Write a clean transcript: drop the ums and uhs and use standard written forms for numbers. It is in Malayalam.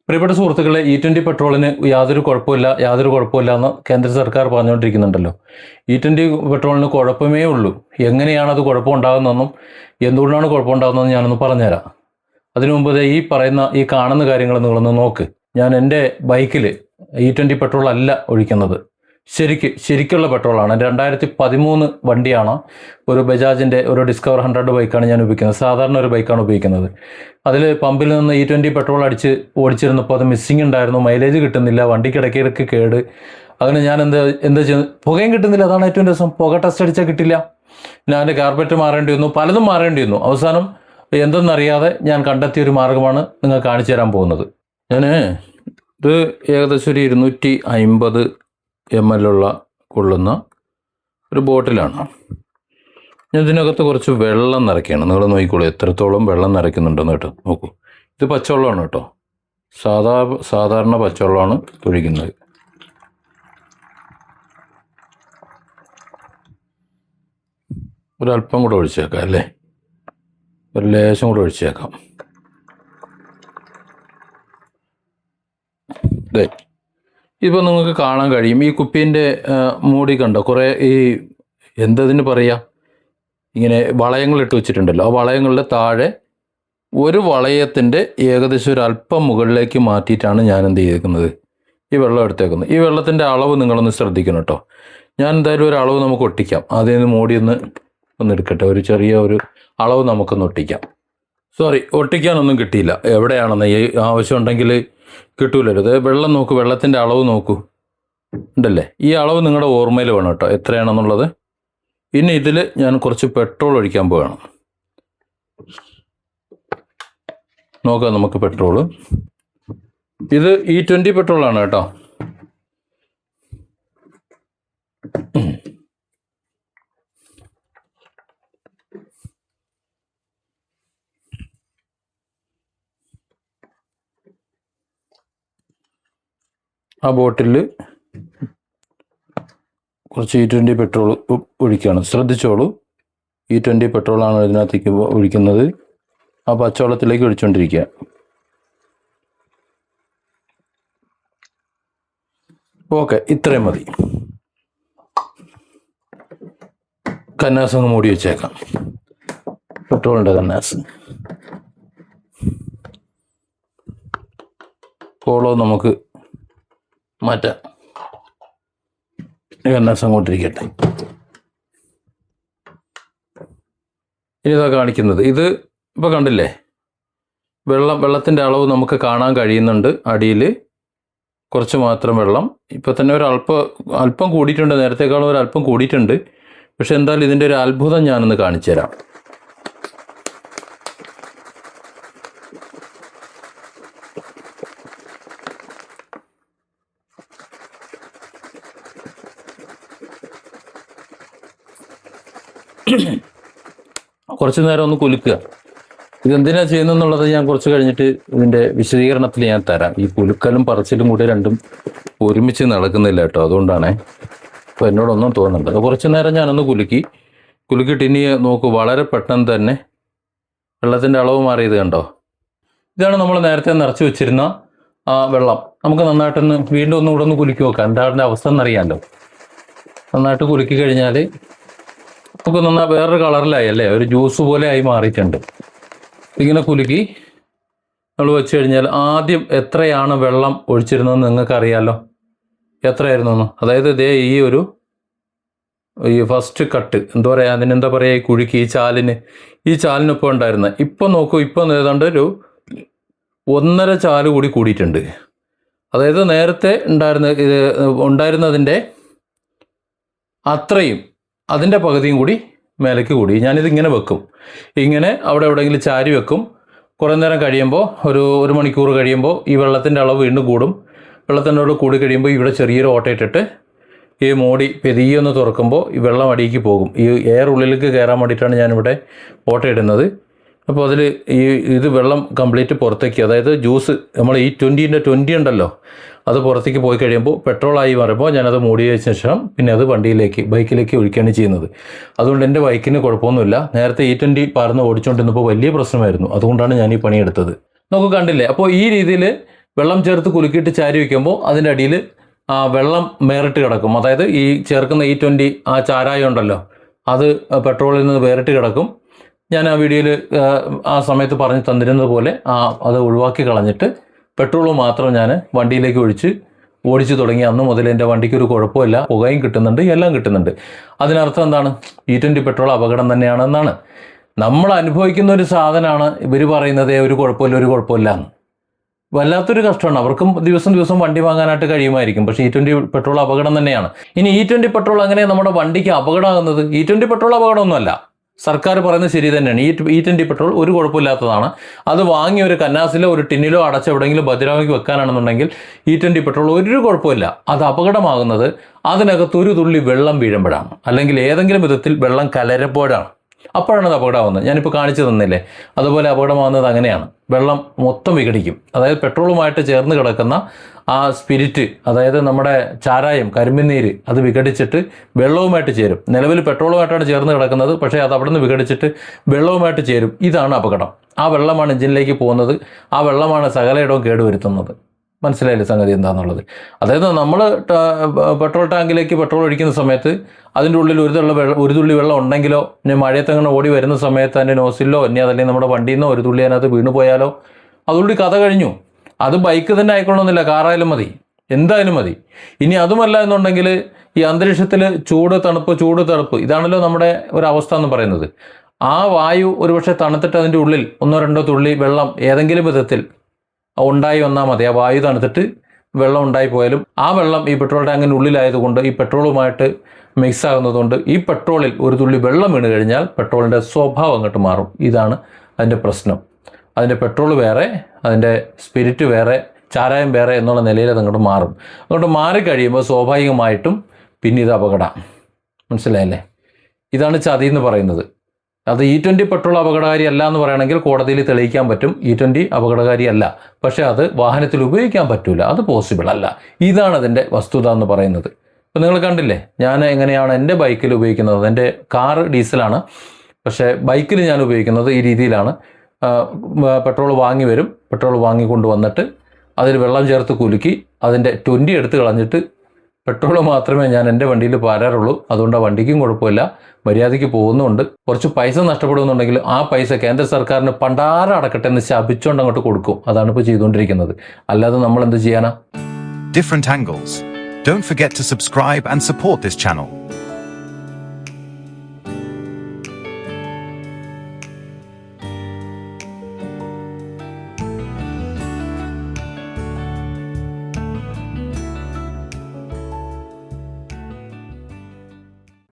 പ്രിയപ്പെട്ട സുഹൃത്തുക്കളെ, E20 പെട്രോളിന് യാതൊരു കുഴപ്പമില്ല എന്ന് കേന്ദ്ര സർക്കാർ പറഞ്ഞുകൊണ്ടിരിക്കുന്നുണ്ടല്ലോ. E20 പെട്രോളിന് കുഴപ്പമേ ഉള്ളൂ. എങ്ങനെയാണ് അത് കുഴപ്പമുണ്ടാകുന്നതെന്നും എന്തുകൊണ്ടാണ് കുഴപ്പമുണ്ടാകുന്നതെന്ന് ഞാനൊന്ന് പറഞ്ഞുതരാം. അതിനു മുമ്പ് ഈ കാണുന്ന കാര്യങ്ങൾ നിങ്ങളൊന്ന് നോക്ക്. ഞാൻ എൻ്റെ ബൈക്കിൽ E20 പെട്രോൾ അല്ല ഒഴിക്കുന്നത്. ശരിക്കുള്ള പെട്രോളാണ്. 2013 വണ്ടിയാണ്. ഒരു ബജാജിൻ്റെ ഒരു ഡിസ്കവർ 100 ബൈക്കാണ് ഞാൻ ഉപയോഗിക്കുന്നത്. സാധാരണ ഒരു ബൈക്കാണ് ഉപയോഗിക്കുന്നത്. അതിൽ പമ്പിൽ നിന്ന് E20 പെട്രോൾ അടിച്ച് ഓടിച്ചിരുന്നപ്പോൾ അത് മിസ്സിങ് ഉണ്ടായിരുന്നു. മൈലേജ് കിട്ടുന്നില്ല, വണ്ടിക്ക് ഇടയ്ക്കിടയ്ക്ക് കേട്. അങ്ങനെ ഞാൻ എന്താ ചെയ്യുന്നത്, പുകയും കിട്ടുന്നില്ല. അതാണ് ഏറ്റവും രസം. പുക ടെസ്റ്റ് അടിച്ചാൽ കിട്ടില്ല. ഞാൻ എൻ്റെ കാർപ്പറ്റ് മാറേണ്ടി വന്നു, പലതും മാറേണ്ടി വന്നു. അവസാനം എന്തെന്നറിയാതെ ഞാൻ കണ്ടെത്തിയൊരു മാർഗ്ഗമാണ് നിങ്ങൾ കാണിച്ചു തരാൻ പോകുന്നത്. ഇത് ഏകദേശം ഒരു 250 ml കൊള്ളുന്ന ഒരു ബോട്ടിലാണ്. ഞാൻ ഇതിനകത്ത് കുറച്ച് വെള്ളം നിറയ്ക്കുകയാണ്. നിങ്ങൾ നോക്കിക്കോളൂ എത്രത്തോളം വെള്ളം നിറയ്ക്കുന്നുണ്ടെന്ന് കേട്ടോ. നോക്കൂ, ഇത് പച്ചവെള്ളമാണ് കേട്ടോ. സാധാരണ പച്ചവെള്ളമാണ് ഒഴിക്കുന്നത്. ഒരല്പം കൂടെ ഒഴിച്ചേക്കാം അല്ലേ, ഒരു ലേശം കൂടെ ഒഴിച്ചേക്കാം. ഇപ്പോൾ നിങ്ങൾക്ക് കാണാൻ കഴിയും, ഈ കുപ്പീൻ്റെ മൂടി കണ്ടോ, കുറേ എന്തതിന് പറയുക, ഇങ്ങനെ വളയങ്ങളിട്ട് വെച്ചിട്ടുണ്ടല്ലോ. ആ വളയങ്ങളുടെ താഴെ ഒരു വളയത്തിൻ്റെ ഏകദേശം ഒരു അല്പം മുകളിലേക്ക് മാറ്റിയിട്ടാണ് ഞാൻ എന്ത് ചെയ്തേക്കുന്നത്, ഈ വെള്ളം എടുത്തേക്കുന്നത്. ഈ വെള്ളത്തിൻ്റെ അളവ് നിങ്ങളൊന്ന് ശ്രദ്ധിക്കണം കേട്ടോ. ഞാൻ എന്തായാലും ഒരു അളവ് നമുക്ക് ഒട്ടിക്കാം. അതിൽ നിന്ന് മൂടി ഒന്ന് എടുക്കട്ടെ. ഒരു ചെറിയ ഒരു അളവ് നമുക്കൊന്ന് ഒട്ടിക്കാം. ഒട്ടിക്കാനൊന്നും കിട്ടിയില്ല. എവിടെയാണെന്ന് ഈ ആവശ്യം ഉണ്ടെങ്കിൽ കിട്ടൂലല്ലോ. ഇത് വെള്ളം നോക്കൂ, വെള്ളത്തിൻ്റെ അളവ് നോക്കൂ, ഉണ്ടല്ലേ. ഈ അളവ് നിങ്ങളുടെ ഓർമ്മയിൽ വേണം കേട്ടോ, എത്രയാണെന്നുള്ളത്. ഇനി ഇതിൽ ഞാൻ കുറച്ച് പെട്രോൾ ഒഴിക്കാൻ പോവുകയാണ്. നോക്കാം നമുക്ക് പെട്രോള്. ഇത് E20 പെട്രോളാണ് കേട്ടോ. ആ ബോട്ടിൽ കുറച്ച് E20 പെട്രോൾ ഒഴിക്കുകയാണ്. ശ്രദ്ധിച്ചോളൂ, E20 പെട്രോളാണ് ഇതിനകത്തേക്ക് ഒഴിക്കുന്നത്. ആ പച്ചവെള്ളത്തിലേക്ക് ഒഴിച്ചുകൊണ്ടിരിക്കുക. ഓക്കെ, ഇത്രയും മതി. കന്നാസ് അങ്ങ് മൂടി വെച്ചേക്കാം. പെട്രോളിൻ്റെ കന്നാസ് പോളോ നമുക്ക് മാറ്റാം. കന്നാസ് അങ്ങോട്ടിരിക്കട്ടെ. ഇനി ഇതാ കാണിക്കുന്നത്. ഇത് ഇപ്പോൾ കണ്ടില്ലേ, വെള്ളത്തിൻ്റെ അളവ് നമുക്ക് കാണാൻ കഴിയുന്നുണ്ട്. അടിയിൽ കുറച്ച് മാത്രം വെള്ളം. ഇപ്പോൾ തന്നെ അല്പം കൂടിയിട്ടുണ്ട്, നേരത്തേക്കാളും ഒരു അല്പം കൂടിയിട്ടുണ്ട്. പക്ഷെ എന്തായാലും ഇതിൻ്റെ ഒരു അത്ഭുതം ഞാനൊന്ന് കാണിച്ചു തരാം. കുറച്ച് നേരം ഒന്ന് കുലുക്കുക. ഇതെന്തിനാ ചെയ്യുന്നതെന്നുള്ളത് ഞാൻ കുറച്ച് കഴിഞ്ഞിട്ട് ഇതിൻ്റെ വിശദീകരണത്തിൽ ഞാൻ തരാം. ഈ കുലുക്കലും പറച്ചിലും കൂടി രണ്ടും ഒരുമിച്ച് നടക്കുന്നില്ല കേട്ടോ, അതുകൊണ്ടാണേ. അപ്പോൾ എന്നോടൊന്നും തോന്നുന്നുണ്ട്. അപ്പോൾ കുറച്ച് നേരം ഞാനൊന്ന് കുലുക്കിയിട്ട് ഇനി നോക്കൂ, വളരെ പെട്ടെന്ന് തന്നെ വെള്ളത്തിൻ്റെ അളവ് മാറിയത് കണ്ടോ. ഇതാണ് നമ്മൾ നേരത്തെ നിറച്ച് വെച്ചിരുന്ന ആ വെള്ളം. നമുക്ക് നന്നായിട്ടൊന്ന് വീണ്ടും ഒന്നുകൂടെ ഒന്ന് കുലുക്കി നോക്കാം, എന്താണ് അവസ്ഥ എന്നറിയാമല്ലോ. നന്നായിട്ട് കുലുക്കി കഴിഞ്ഞാൽ നമുക്ക് വേറൊരു കളറിലായി അല്ലേ, ഒരു ജ്യൂസ് പോലെ ആയി മാറിയിട്ടുണ്ട്. ഇങ്ങനെ കുലുക്കി നമ്മൾ വെച്ച് കഴിഞ്ഞാൽ ആദ്യം എത്രയാണ് വെള്ളം ഒഴിച്ചിരുന്നതെന്ന് നിങ്ങൾക്ക് അറിയാമല്ലോ, എത്രയായിരുന്നു എന്ന്. അതായത് ഈ ഫസ്റ്റ് കട്ട് എന്താ പറയുക, അതിനെന്താ പറയുക, ഈ കുഴിക്ക് ഈ ചാലിനൊപ്പം ഉണ്ടായിരുന്ന, ഇപ്പം നോക്കൂ, ഇപ്പം ഏതാണ്ട് ഒരു 1.5 ചാല് കൂടി കൂടിയിട്ടുണ്ട്. അതായത് നേരത്തെ ഉണ്ടായിരുന്നതിൻ്റെ അത്രയും, അതിൻ്റെ പകുതിയും കൂടി മേലേക്ക് കൂടി. ഞാനിതിങ്ങനെ വെക്കും, ഇങ്ങനെ അവിടെ എവിടെയെങ്കിലും ചാരി വെക്കും. കുറേ നേരം കഴിയുമ്പോൾ ഒരു മണിക്കൂർ കഴിയുമ്പോൾ ഈ വെള്ളത്തിൻ്റെ അളവ് വീണ്ടും കൂടും. വെള്ളത്തിൻ്റെ അളവ് കൂടി കഴിയുമ്പോൾ ഇവിടെ ചെറിയൊരു ഓട്ടയിട്ടിട്ട് ഈ മൂടി പെരിയൊന്ന് തുറക്കുമ്പോൾ ഈ വെള്ളം അടിയിലേക്ക് പോകും. ഈ എയർ ഉള്ളിലേക്ക് കയറാൻ വേണ്ടിയിട്ടാണ് ഞാനിവിടെ ഓട്ടയിടുന്നത്. അപ്പോൾ അതിൽ ഇത് വെള്ളം കംപ്ലീറ്റ് പുറത്തേക്ക്, അതായത് ജ്യൂസ് നമ്മൾ E20ൻ്റെ 20 ഉണ്ടല്ലോ, അത് പുറത്തേക്ക് പോയി കഴിയുമ്പോൾ പെട്രോളായി മാറുമ്പോൾ ഞാനത് മൂടി വെച്ച ശേഷം പിന്നെ അത് ബൈക്കിലേക്ക് ഒഴിക്കുകയാണ് ചെയ്യുന്നത്. അതുകൊണ്ട് എൻ്റെ ബൈക്കിന് കുഴപ്പമൊന്നുമില്ല. നേരത്തെ E20 പറന്ന് ഓടിച്ചുകൊണ്ടിരുന്നപ്പോൾ വലിയ പ്രശ്നമായിരുന്നു. അതുകൊണ്ടാണ് ഞാൻ ഈ പണിയെടുത്തത്. നമുക്ക് കണ്ടില്ലേ. അപ്പോൾ ഈ രീതിയിൽ വെള്ളം ചേർത്ത് കുലുക്കിയിട്ട് ചാരി വയ്ക്കുമ്പോൾ അതിൻ്റെ അടിയിൽ വെള്ളം വേറിട്ട് കിടക്കും. അതായത് ഈ ചേർക്കുന്ന E20 ആ ചാരായം ഉണ്ടല്ലോ, അത് പെട്രോളിൽ നിന്ന് വേറിട്ട് കിടക്കും. ഞാൻ ആ വീഡിയോയിൽ ആ സമയത്ത് പറഞ്ഞു തന്നിരുന്നത് പോലെ അത് ഒഴിവാക്കി കളഞ്ഞിട്ട് പെട്രോൾ മാത്രം ഞാൻ വണ്ടിയിലേക്ക് ഒഴിച്ച് ഓടിച്ചു തുടങ്ങി. അന്ന് മുതൽ എൻ്റെ വണ്ടിക്ക് ഒരു കുഴപ്പമില്ല, പുകയും കിട്ടുന്നുണ്ട്, എല്ലാം കിട്ടുന്നുണ്ട്. അതിനർത്ഥം എന്താണ്? E20 പെട്രോൾ അപകടം തന്നെയാണെന്നാണ്. നമ്മൾ അനുഭവിക്കുന്ന ഒരു സാധനമാണ് ഇവർ പറയുന്നത് ഒരു കുഴപ്പമില്ല എന്ന്. വല്ലാത്തൊരു കഷ്ടമാണ്. അവർക്കും ദിവസം വണ്ടി വാങ്ങാനായിട്ട് കഴിയുമായിരിക്കും, പക്ഷേ E20 പെട്രോൾ അപകടം തന്നെയാണ്. ഇനി E20 പെട്രോൾ അങ്ങനെ നമ്മുടെ വണ്ടിക്ക് അപകടമാകുന്നത്? E20 പെട്രോൾ അപകടമൊന്നുമല്ല, സർക്കാർ പറയുന്നത് ശരി തന്നെയാണ്. E20 പെട്രോൾ ഒരു കുഴപ്പമില്ലാത്തതാണ്. അത് വാങ്ങി ഒരു കന്നാസിലോ ഒരു ടിന്നിലോ അടച്ച് എവിടെയെങ്കിലും ഭദ്രമാക്കി വെക്കാനാണെന്നുണ്ടെങ്കിൽ E20 പെട്രോൾ ഒരു കുഴപ്പമില്ല. അത് അപകടമാകുന്നത് അതിനകത്ത് ഒരു തുള്ളി വെള്ളം വീഴുമ്പോഴാണ്, അല്ലെങ്കിൽ ഏതെങ്കിലും വിധത്തിൽ വെള്ളം കലരുമ്പോഴാണ്. അപ്പോഴാണ് അത് അപകടമാകുന്നത്. ഞാനിപ്പോൾ കാണിച്ചു തന്നില്ലേ, അതുപോലെ അപകടമാകുന്നത് അങ്ങനെയാണ്. വെള്ളം മൊത്തം വിഘടിക്കും. അതായത് പെട്രോളുമായിട്ട് ചേർന്ന് കിടക്കുന്ന ആ സ്പിരിറ്റ്, അതായത് നമ്മുടെ ചാരായം, കരിമ്പിനീര്, അത് വിഘടിച്ചിട്ട് വെള്ളവുമായിട്ട് ചേരും. നിലവിൽ പെട്രോളുമായിട്ടാണ് ചേർന്ന് കിടക്കുന്നത്, പക്ഷേ അത് അവിടെ നിന്ന് വിഘടിച്ചിട്ട് വെള്ളവുമായിട്ട് ചേരും. ഇതാണ് അപകടം. ആ വെള്ളമാണ് എഞ്ചിനിലേക്ക് പോകുന്നത്. ആ വെള്ളമാണ് സകലയിടവും കേടുവരുത്തുന്നത്. മനസ്സിലായില്ലേ സംഗതി എന്താണെന്നുള്ളത്? അതായത് നമ്മൾ പെട്രോൾ ടാങ്കിലേക്ക് പെട്രോൾ ഒഴിക്കുന്ന സമയത്ത് അതിൻ്റെ ഉള്ളിൽ ഒരു തുള്ളി വെള്ളം ഉണ്ടെങ്കിലോ, ഇനി മഴയത്തങ്ങനെ ഓടി വരുന്ന സമയത്ത് അതിൻ്റെ നോസിലോ ഇനി അതല്ലെങ്കിൽ നമ്മുടെ വണ്ടിയിൽ നിന്നോ ഒരു തുള്ളി അതിനകത്ത് വീണ് പോയാലോ അതുകൊണ്ട് കഥ കഴിഞ്ഞു. അത് ബൈക്ക് തന്നെ ആയിക്കൊള്ളണമെന്നില്ല, കാറായാലും മതി, എന്തായാലും മതി. ഇനി അതുമല്ല എന്നുണ്ടെങ്കിൽ ഈ അന്തരീക്ഷത്തിൽ ചൂട് തണുപ്പ് ഇതാണല്ലോ നമ്മുടെ ഒരവസ്ഥ എന്ന് പറയുന്നത്. ആ വായു ഒരുപക്ഷെ തണുത്തിട്ട് അതിൻ്റെ ഉള്ളിൽ 1-2 തുള്ളി വെള്ളം ഏതെങ്കിലും വിധത്തിൽ ഉണ്ടായി വന്നാൽ മതി. ആ വായു തണുത്തിട്ട് വെള്ളം ഉണ്ടായി പോയാലും ആ വെള്ളം ഈ പെട്രോൾ ടാങ്കിൻ്റെ ഉള്ളിലായതുകൊണ്ട് ഈ പെട്രോളുമായിട്ട് മിക്സ് ആകുന്നതുകൊണ്ട് ഈ പെട്രോളിൽ ഒരു തുള്ളി വെള്ളം വീണ് കഴിഞ്ഞാൽ പെട്രോളിൻ്റെ സ്വഭാവം അങ്ങോട്ട് മാറും. ഇതാണ് അതിൻ്റെ പ്രശ്നം. അതിൻ്റെ പെട്രോൾ വേറെ, അതിൻ്റെ സ്പിരിറ്റ് വേറെ, ചാരായം വേറെ എന്നുള്ള നിലയിൽ അതങ്ങോട്ട് മാറും. അങ്ങോട്ട് മാറിക്കഴിയുമ്പോൾ സ്വാഭാവികമായിട്ടും പിന്നെ ഇത് അപകടം. മനസ്സിലായല്ലേ? ഇതാണ് ചതി എന്ന് പറയുന്നത്. അത് E20 പെട്രോൾ അപകടകാരി അല്ല എന്ന് പറയുകയാണെങ്കിൽ കോടതിയിൽ തെളിയിക്കാൻ പറ്റും E20 അപകടകാരി അല്ല, പക്ഷേ അത് വാഹനത്തിൽ ഉപയോഗിക്കാൻ പറ്റില്ല, അത് പോസിബിൾ അല്ല. ഇതാണ് അതിൻ്റെ വസ്തുത എന്ന് പറയുന്നത്. ഇപ്പോൾ നിങ്ങൾ കണ്ടില്ലേ ഞാൻ എങ്ങനെയാണ് എൻ്റെ ബൈക്കിൽ ഉപയോഗിക്കുന്നത്. എൻ്റെ കാറ് ഡീസലാണ്, പക്ഷേ ബൈക്കിൽ ഞാൻ ഉപയോഗിക്കുന്നത് ഈ രീതിയിലാണ്. പെട്രോൾ വാങ്ങി വരും, പെട്രോൾ വാങ്ങിക്കൊണ്ട് വന്നിട്ട് അതിൽ വെള്ളം ചേർത്ത് കുലുക്കി അതിൻ്റെ 20 എടുത്ത് കളഞ്ഞിട്ട് പെട്രോൾ മാത്രമേ ഞാൻ എൻ്റെ വണ്ടിയിൽ പാരാറുള്ളൂ. അതുകൊണ്ട് ആ വണ്ടിക്കും കുഴപ്പമില്ല, മര്യാദയ്ക്ക് പോകുന്നുണ്ട്. കുറച്ച് പൈസ നഷ്ടപ്പെടുന്നുണ്ടെങ്കിൽ ആ പൈസ കേന്ദ്ര സർക്കാരിന് പണ്ടാരം അടക്കട്ടെ എന്ന് ശപിച്ചുകൊണ്ട് അങ്ങോട്ട് കൊടുക്കും. അതാണ് ഇപ്പോൾ ചെയ്തുകൊണ്ടിരിക്കുന്നത്. അല്ലാതെ നമ്മൾ എന്ത് ചെയ്യാനാ? Different angles. Don't forget to subscribe and support this channel.